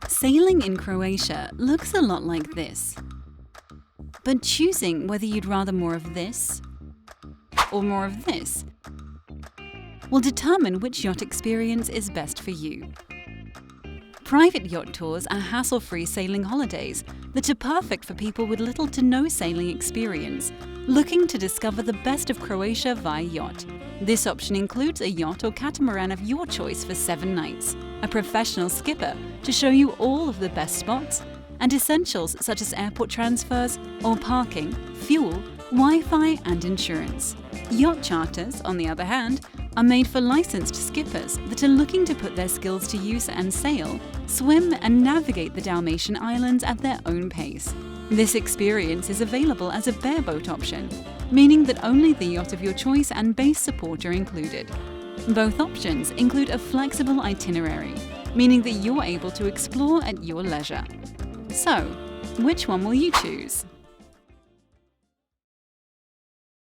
Sailing in Croatia looks a lot like this. But choosing whether you'd rather more of this or more of this will determine which yacht experience is best for you. Private yacht tours are hassle-free sailing holidays that are perfect for people with little to no sailing experience, looking to discover the best of Croatia via yacht. This option includes a yacht or catamaran of your choice for 7 nights, a professional skipper to show you all of the best spots, and essentials such as airport transfers or parking, fuel, Wi-Fi and insurance. Yacht charters, on the other hand, are made for licensed skippers that are looking to put their skills to use and sail, swim and navigate the Dalmatian Islands at their own pace. This experience is available as a bareboat option, meaning that only the yacht of your choice and base support are included. Both options include a flexible itinerary, meaning that you're able to explore at your leisure. So, which one will you choose?